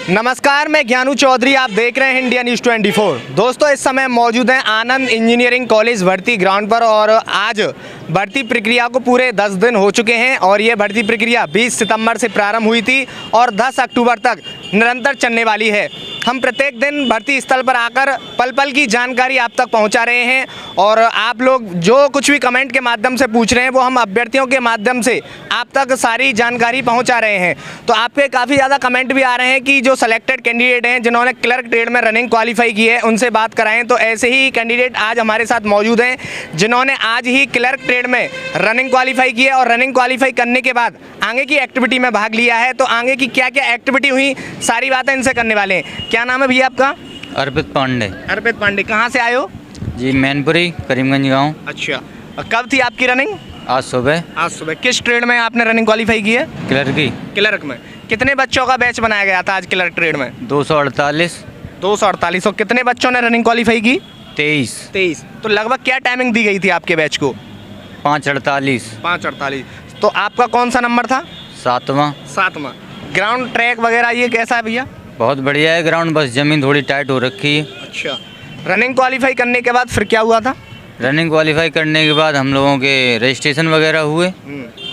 नमस्कार, मैं ज्ञानू चौधरी, आप देख रहे हैं इंडिया न्यूज़ 24। दोस्तों, इस समय मौजूद हैं आनंद इंजीनियरिंग कॉलेज भर्ती ग्राउंड पर और आज भर्ती प्रक्रिया को पूरे 10 दिन हो चुके हैं और ये भर्ती प्रक्रिया 20 सितंबर से प्रारंभ हुई थी और 10 अक्टूबर तक निरंतर चलने वाली है। हम प्रत्येक दिन भर्ती स्थल पर आकर पल पल की जानकारी आप तक पहुंचा रहे हैं और आप लोग जो कुछ भी कमेंट के माध्यम से पूछ रहे हैं वो हम अभ्यर्थियों के माध्यम से आप तक सारी जानकारी पहुंचा रहे हैं। तो आपके काफ़ी ज़्यादा कमेंट भी आ रहे हैं कि जो सेलेक्टेड कैंडिडेट हैं जिन्होंने क्लर्क ट्रेड में रनिंग क्वालिफाई की है उनसे बात कराएं। तो ऐसे ही कैंडिडेट आज हमारे साथ मौजूद हैं जिन्होंने आज ही क्लर्क ट्रेड में रनिंग क्वालिफाई की है और रनिंग क्वालिफाई करने के बाद आगे की एक्टिविटी में भाग लिया है। तो आगे की क्या क्या एक्टिविटी हुई सारी बातें इनसे करने वाले हैं। क्या नाम है भैया आपका? अर्पित पांडे। अर्पित पांडे, कहाँ से आए हो? जी, मैनपुरी, करीमगंज गांव। अच्छा, कब थी आपकी रनिंग? आज सुबह। आज सुबह। किस ट्रेड में आपने रनिंग क्वालिफाई की है? क्लर्क की। क्लर्क में। कितने बच्चों का बैच बनाया गया था आज क्लर्क ट्रेड में? 248। 248। और कितने बच्चों ने रनिंग क्वालिफाई की? 23। तो लगभग क्या टाइमिंग दी गई थी आपके बैच को? 5:48। 5:48। तो आपका कौन सा नंबर था? 7वां। ग्राउंड ट्रैक वगैरह ये कैसा है भैया? बहुत बढ़िया है ग्राउंड, बस ज़मीन थोड़ी टाइट हो रखी है। अच्छा, रनिंग क्वालिफाई करने के बाद फिर क्या हुआ था? रनिंग क्वालिफाई करने के बाद हम लोगों के रजिस्ट्रेशन वगैरह हुए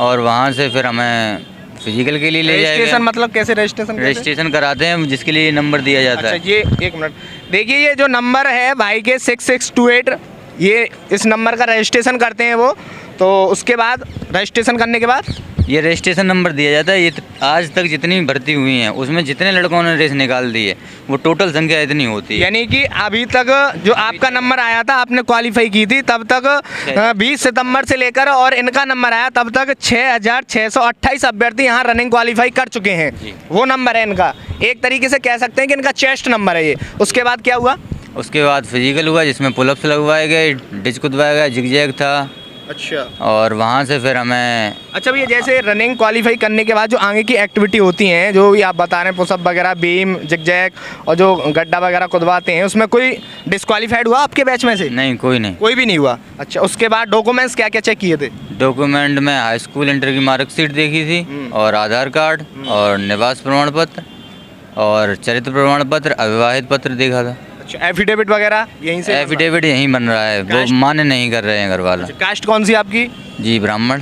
और वहाँ से फिर हमें फिजिकल के लिए ले जाएगा। रजिस्ट्रेशन मतलब कैसे रजिस्ट्रेशन? रजिस्ट्रेशन कराते हैं जिसके लिए नंबर दिया जाता है। अच्छा, ये एक मिनट देखिए, ये जो नंबर है भाई के 6628, ये इस नंबर का रजिस्ट्रेशन करते हैं वो। तो उसके बाद रजिस्ट्रेशन करने के बाद ये रजिस्ट्रेशन नंबर दिया जाता है। ये आज तक जितनी भर्ती हुई हैं उसमें जितने लड़कों ने रेस निकाल दी है वो टोटल संख्या इतनी होती है। यानी कि अभी तक जो आपका नंबर आया था, आपने क्वालिफाई की थी तब तक 20 सितंबर से लेकर और इनका नंबर आया तब तक 6628 अभ्यर्थी यहाँ रनिंग क्वालिफाई कर चुके हैं। वो नंबर है इनका, एक तरीके से कह सकते हैं कि इनका चेस्ट नंबर है ये। उसके बाद क्या हुआ? उसके बाद फिजिकल हुआ जिसमें पुलअप्स लगवाए गए, डिच कुदवाया गया, जिगजैग था। अच्छा, और वहाँ से फिर हमें अच्छा भैया, जैसे रनिंग क्वालिफाई करने के बाद जो आगे की एक्टिविटी होती हैं, जो भी आप बता रहे हैं, पुशअप वगैरह, बीम, जिगजैग और जो गड्ढा वगैरह कुदवाते हैं, उसमें कोई डिस्क्वालीफाइड हुआ आपके बैच में से? नहीं, कोई भी नहीं हुआ। अच्छा, उसके बाद डॉक्यूमेंट्स क्या क्या चेक किए थे? डॉक्यूमेंट में हाई स्कूल इंटर की मार्कशीट देखी थी और आधार कार्ड और निवास प्रमाण पत्र और चरित्र प्रमाण पत्र, अविवाहित पत्र देखा था। अच्छा, एफिडेविट वगैरह यहीं से? एफिडेविट यहीं बन रहा है, वो मान्य नहीं कर रहे हैं घर वाले। अच्छा, कास्ट कौन सी आपकी? जी, ब्राह्मण।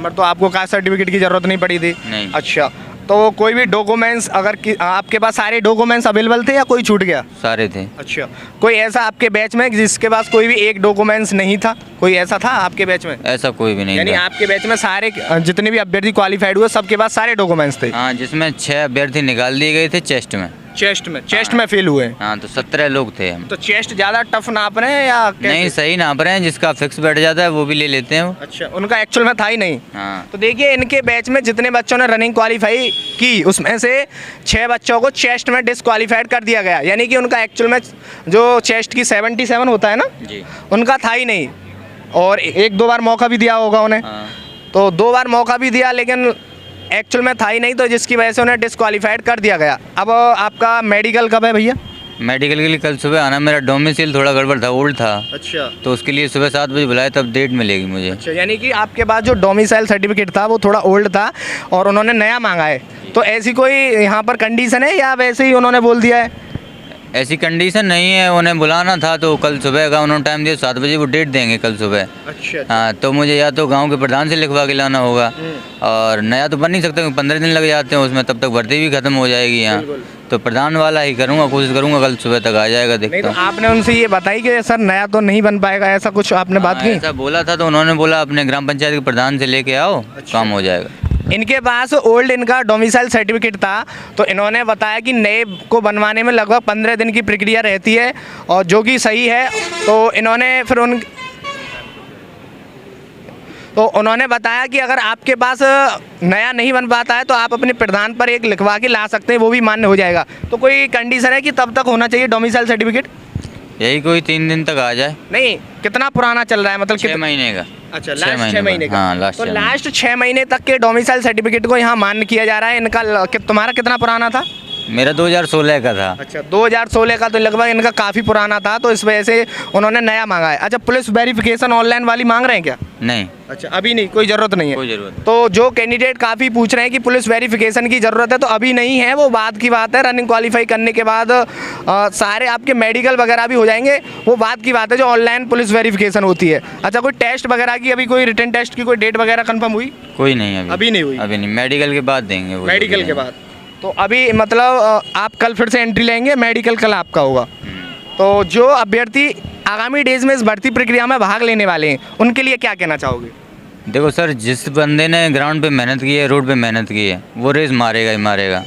तो आपको कास्ट सर्टिफिकेट की जरूरत नहीं पड़ी थी? नहीं। अच्छा, तो कोई भी डॉक्यूमेंट्स अगर आपके पास सारे डॉक्यूमेंट्स अवेलेबल थे या कोई छूट गया? सारे थे। अच्छा, कोई ऐसा आपके बैच में जिसके पास कोई भी एक डॉक्यूमेंट्स नहीं था? कोई ऐसा था आपके बैच में? ऐसा कोई भी नहीं। यानी आपके बैच में सारे जितने भी अभ्यर्थी क्वालिफाइड हुए सबके पास सारे डॉक्यूमेंट्स थे? हाँ, जिसमें 6 अभ्यर्थी निकाल दिए गए थे चेस्ट में फेल हुए। हाँ, तो 17 लोग थे हम। तो चेस्ट ज़्यादा टफ नाप रहे हैं या कैसे? नहीं, सही नाप रहे हैं, जिसका फिक्स बैठ जाता है वो भी ले लेते हैं वो। अच्छा, उनका एक्चुअल में था ही नहीं। हाँ। तो देखिए, इनके बैच में जितने बच्चों ने रनिंग क्वालिफाई की उसमें से 6 बच्चों को चेस्ट में डिस्क्वालीफाइड कर दिया गया। यानी कि उनका एक्चुअल में जो चेस्ट की 77 होता है ना जी, उनका था ही नहीं और 1-2 बार मौका भी दिया होगा उन्हें। हाँ। तो 2 बार मौका भी दिया लेकिन एक्चुअल में था ही नहीं, तो जिसकी वजह से उन्हें डिस्क्वालीफाइड कर दिया गया। अब आपका मेडिकल कब है भैया? मेडिकल के लिए कल सुबह आना। मेरा डोमिसाइल थोड़ा गड़बड़ था, ओल्ड था। अच्छा, तो उसके लिए सुबह 7 बजे बुलाया, तब डेट मिलेगी मुझे। अच्छा, यानी कि आपके पास जो डोमिसाइल सर्टिफिकेट था वो थोड़ा ओल्ड था और उन्होंने नया मांगा है। तो ऐसी कोई यहाँ पर कंडीशन है या वैसे ही उन्होंने बोल दिया है? ऐसी कंडीशन नहीं है, उन्हें बुलाना था तो कल सुबह का उन्होंने टाइम दिया, 7 बजे वो डेट देंगे कल सुबह। अच्छा। हाँ, तो मुझे या तो गांव के प्रधान से लिखवा के लाना होगा और नया तो बन नहीं सकता क्योंकि 15 दिन लग जाते हैं उसमें, तब तक भर्ती भी खत्म हो जाएगी यहाँ। तो प्रधान वाला ही करूँगा, कोशिश करूँगा कल सुबह तक आ जाएगा। देखता हूँ। तो आपने उनसे ये बताई कि सर नया तो नहीं बन पाएगा, ऐसा कुछ आपने बात की? ऐसा बोला था तो उन्होंने बोला अपने ग्राम पंचायत के प्रधान से लेके आओ, काम हो जाएगा। इनके पास ओल्ड इनका डोमिसाइल सर्टिफिकेट था तो इन्होंने बताया कि नए को बनवाने में लगभग 15 दिन की प्रक्रिया रहती है और जो कि सही है। तो उन्होंने बताया कि अगर आपके पास नया नहीं बन पाता है तो आप अपने प्रधान पर एक लिखवा के ला सकते हैं, वो भी मान्य हो जाएगा। तो कोई कंडीशन है कि तब तक होना चाहिए डोमिसाइल सर्टिफिकेट? यही कोई 3 दिन तक आ जाए। नहीं, कितना पुराना चल रहा है? मतलब 6 महीने का। अच्छा, लास्ट 6 महीने का। हाँ, लास्ट। तो लास्ट 6 महीने तक के डोमिसाइल सर्टिफिकेट को यहाँ मान्य किया जा रहा है। इनका तुम्हारा कितना पुराना था? मेरा 2016 का था। अच्छा, 2016 का, तो लगभग इनका काफ़ी पुराना था, तो इस वजह से उन्होंने नया मांगा है। अच्छा, पुलिस वेरिफिकेशन ऑनलाइन वाली मांग रहे हैं क्या? नहीं, अच्छा, अभी नहीं, कोई ज़रूरत नहीं है। कोई ज़रूरत नहीं। तो जो कैंडिडेट काफ़ी पूछ रहे हैं कि पुलिस वेरिफिकेशन की ज़रूरत है, तो अभी नहीं है, वो बात की बात है। रनिंग क्वालिफाई करने के बाद सारे आपके मेडिकल वगैरह भी हो जाएंगे, वो बात की बात है जो ऑनलाइन पुलिस वेरिफिकेशन होती है। अच्छा, कोई टेस्ट वगैरह की अभी कोई रिटन टेस्ट की कोई डेट वगैरह कंफर्म हुई? कोई नहीं, अभी नहीं हुई? अभी नहीं, मेडिकल के बाद देंगे वो, मेडिकल के बाद। तो अभी मतलब आप कल फिर से एंट्री लेंगे, मेडिकल कल आपका होगा। तो जो अभ्यर्थी आगामी डेज में इस भर्ती प्रक्रिया में भाग लेने वाले हैं, उनके लिए क्या कहना चाहोगे? देखो सर, जिस बंदे ने ग्राउंड पे मेहनत की है, रोड पे मेहनत की है, वो रेस मारेगा ही मारेगा,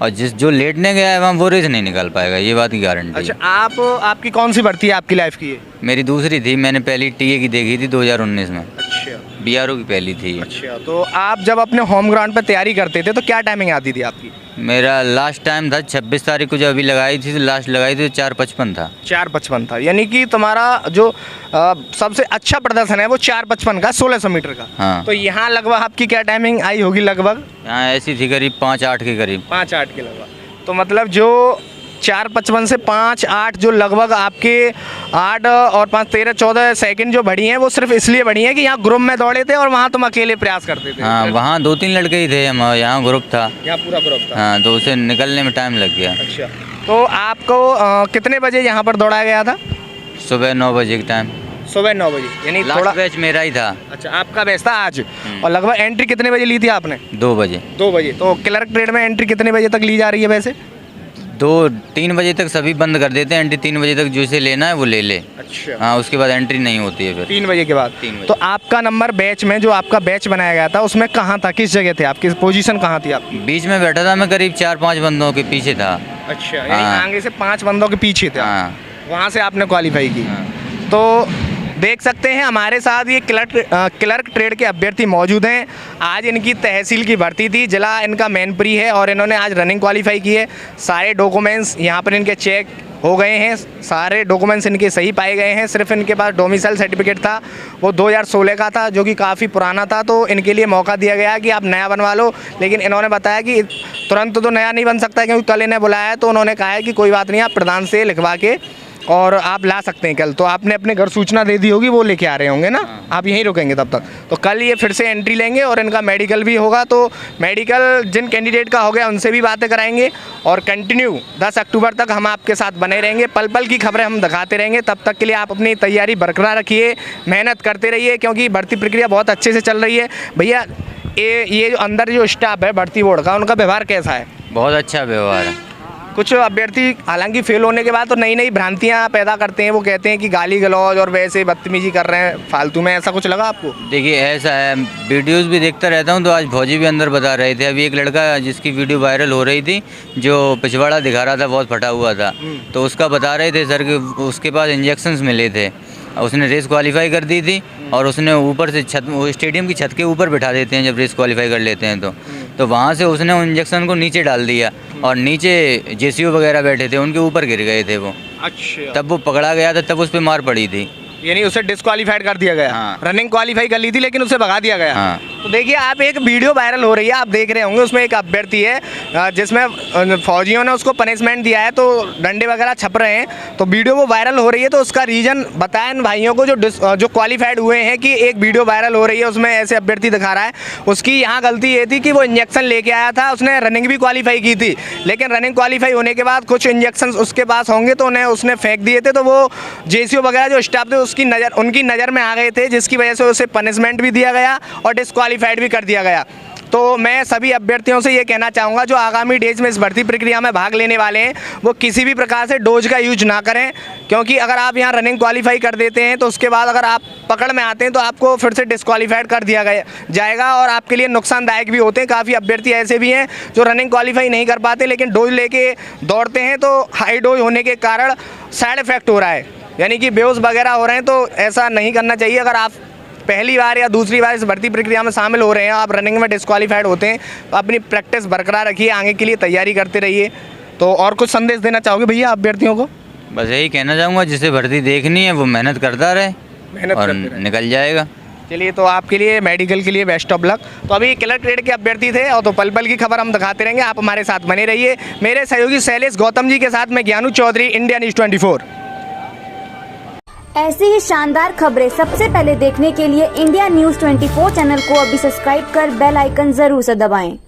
और जो लेटने गया है वहाँ वो रेस नहीं निकाल पाएगा, ये बात की गारंटी अच्छा, है। आपकी कौन सी भर्ती है आपकी लाइफ की? मेरी दूसरी थी, मैंने पहली टीए की देखी थी 2019 में, अच्छा, बीआरओ की पहली थी। अच्छा, तो आप जब अपने होम ग्राउंड पर तैयारी करते थे तो क्या टाइमिंग आती थी आपकी? मेरा लास्ट टाइम था 26 तारीख को, जब अभी लगाई थी तो लास्ट लगाई थी तो 4:55 था। 4:55 था, यानी कि तुम्हारा जो सबसे अच्छा प्रदर्शन है वो 4:55 का, 1600 मीटर का। हाँ। तो यहाँ लगभग आपकी क्या टाइमिंग आई होगी? लगभग यहाँ ऐसी थी करीब 5-8 के करीब। 5:08 के लगभग। तो मतलब जो 4:55 से 5:08 जो लगभग आपके 8 और 5 13-14 सेकंड जो बढ़ी हैं, वो सिर्फ इसलिए बढ़ी हैं कि यहाँ ग्रुप में दौड़े थे और वहाँ तुम अकेले प्रयास करते थे। हाँ, वहाँ 2-3 लड़के ही थे, हम यहाँ ग्रुप था। यहाँ पूरा ग्रुप था। हाँ, तो उसे निकलने में टाइम लग गया। अच्छा, तो आपको कितने बजे यहाँ पर दौड़ाया गया था? सुबह 9 बजे के टाइम। सुबह 9 बजे, यानी थोड़ा। लास्ट बैच मेरा ही था। अच्छा, आपका बैच था आज। और लगभग एंट्री कितने बजे ली थी आपने? 2 बजे। 2 बजे। तो क्लर्क ट्रेड में एंट्री कितने बजे तक ली जा रही है वैसे? 2-3 बजे तक सभी बंद कर देते हैं, एंट्री 3 बजे तक जिसे लेना है वो ले ले। अच्छा, हाँ, उसके बाद एंट्री नहीं होती है फिर। 3 बजे के बाद। 3 बजे। तो आपका नंबर बैच में, जो आपका बैच बनाया गया था, उसमें कहाँ था, किस जगह थे, आपकी पोजीशन कहाँ थी आपकी? बीच में बैठा था मैं, करीब 4-5 बंदों के पीछे था। अच्छा, यानी हाँ। आगे से 5 बंदों के पीछे थे। हाँ। वहाँ से आपने क्वालिफाई की। हाँ। तो देख सकते हैं हमारे साथ ये क्लर्क ट्रेड के अभ्यर्थी मौजूद हैं। आज इनकी तहसील की भर्ती थी, जिला इनका मैनपुरी है और इन्होंने आज रनिंग क्वालिफाई की है। सारे डॉक्यूमेंट्स यहाँ पर इनके चेक हो गए हैं, सारे डॉक्यूमेंट्स इनके सही पाए गए हैं। सिर्फ इनके पास डोमिसाइल सर्टिफिकेट था, वो 2016 का था, जो कि काफ़ी पुराना था। तो इनके लिए मौका दिया गया कि आप नया बनवा लो, लेकिन इन्होंने बताया कि तुरंत तो नया नहीं बन सकता, क्योंकि कल इन्हें बुलाया है। तो उन्होंने कहा है कि कोई बात नहीं, आप प्रधान से लिखवा के और आप ला सकते हैं कल। तो आपने अपने घर सूचना दे दी होगी, वो लेके आ रहे होंगे ना? आप यहीं रुकेंगे तब तक। तो कल ये फिर से एंट्री लेंगे और इनका मेडिकल भी होगा। तो मेडिकल जिन कैंडिडेट का हो गया उनसे भी बातें कराएंगे और कंटिन्यू 10 अक्टूबर तक हम आपके साथ बने रहेंगे। पल पल की खबरें हम दिखाते रहेंगे। तब तक के लिए आप अपनी तैयारी बरकरार रखिए, मेहनत करते रहिए, क्योंकि भर्ती प्रक्रिया बहुत अच्छे से चल रही है। भैया, ये जो अंदर जो स्टाफ है भर्ती बोर्ड का, उनका व्यवहार कैसा है? बहुत अच्छा व्यवहार है। कुछ अभ्यर्थी हालांकि फेल होने के बाद तो नई नई भ्रांतियां पैदा करते हैं, वो कहते हैं कि गाली गलौज और वैसे बदतमीजी कर रहे हैं फालतू में, ऐसा कुछ लगा आपको? देखिए, ऐसा है, वीडियोस भी देखता रहता हूँ, तो आज फौजी भी अंदर बता रहे थे। अभी एक लड़का जिसकी वीडियो वायरल हो रही थी, जो पिछवाड़ा दिखा रहा था, बहुत फटा हुआ था, तो उसका बता रहे थे सर कि उसके पास इंजेक्शंस मिले थे। उसने रेस क्वालिफाई कर दी थी और उसने ऊपर से छत, स्टेडियम की छत के ऊपर बिठा देते हैं जब रेस क्वालिफाई कर लेते हैं, तो वहाँ से उसने उन इंजेक्शन को नीचे डाल दिया और नीचे जेसीओ वगैरह बैठे थे, उनके ऊपर गिर गए थे वो। अच्छा, तब वो पकड़ा गया था, तब उस पर मार पड़ी थी। यानी उसे डिस्क्वालीफाइड कर दिया गया। हाँ। रनिंग क्वालिफाई कर ली थी लेकिन उसे भगा दिया गया। हाँ। तो देखिए, आप एक वीडियो वायरल हो रही है, आप देख रहे होंगे, उसमें एक अभ्यर्थी है जिसमें फौजियों ने उसको पनिशमेंट दिया है, तो डंडे वगैरह छप रहे हैं। तो वीडियो वो वायरल हो रही है, तो उसका रीज़न बताएं इन भाइयों को जो क्वालिफाइड हुए हैं, कि एक वीडियो वायरल हो रही है उसमें ऐसे अभ्यर्थी दिखा रहा है। उसकी यहाँ गलती ये थी कि वो इंजेक्शन लेके आया था, उसने रनिंग भी क्वालिफाई की थी, लेकिन रनिंग क्वालिफाई होने के बाद कुछ इंजेक्शन उसके पास होंगे तो उन्हें उसने फेंक दिए थे। तो वो जेसीओ वगैरह जो स्टाफ थे उनकी नज़र में आ गए थे, जिसकी वजह से उसे पनिशमेंट भी दिया गया और डिस्क्वालीफाइड भी कर दिया गया। तो मैं सभी अभ्यर्थियों से ये कहना चाहूँगा जो आगामी डेज में इस भर्ती प्रक्रिया में भाग लेने वाले हैं, वो किसी भी प्रकार से डोज का यूज ना करें, क्योंकि अगर आप यहाँ रनिंग क्वालिफाई कर देते हैं तो उसके बाद अगर आप पकड़ में आते हैं तो आपको फिर से डिस्क्वालीफाइड कर दिया जाएगा और आपके लिए नुकसानदायक भी होते हैं। काफ़ी अभ्यर्थी ऐसे भी हैं जो रनिंग क्वालिफाई नहीं कर पाते, लेकिन डोज लेके दौड़ते हैं, तो हाई डोज होने के कारण साइड इफेक्ट हो रहा है, यानी कि बेहोश वगैरह हो रहे हैं। तो ऐसा नहीं करना चाहिए। अगर आप पहली बार या दूसरी बार इस भर्ती प्रक्रिया में शामिल हो रहे हैं, आप रनिंग में डिस्क्वालीफाइड होते हैं, तो अपनी प्रैक्टिस बरकरार रखिए, आगे के लिए तैयारी करते रहिए। तो और कुछ संदेश देना चाहोगे भैया अभ्यर्थियों को? बस यही कहना चाहूँगा, जिसे भर्ती देखनी है वो मेहनत करता रहे, मेहनत और करते रहे। निकल जाएगा। चलिए, तो आपके लिए मेडिकल के लिए बेस्ट ऑफ लक। तो अभी क्लर्क ट्रेड के अभ्यर्थी थे, और तो पल पल की खबर हम दिखाते रहेंगे, आप हमारे साथ बने रहिए। मेरे सहयोगी शैलेश गौतम जी के साथ मैं ज्ञानू चौधरी, इंडिया न्यूज़ 24। ऐसी ही शानदार खबरें सबसे पहले देखने के लिए इंडिया न्यूज़ 24 चैनल को अभी सब्सक्राइब कर बेल आइकन जरूर से दबाएं।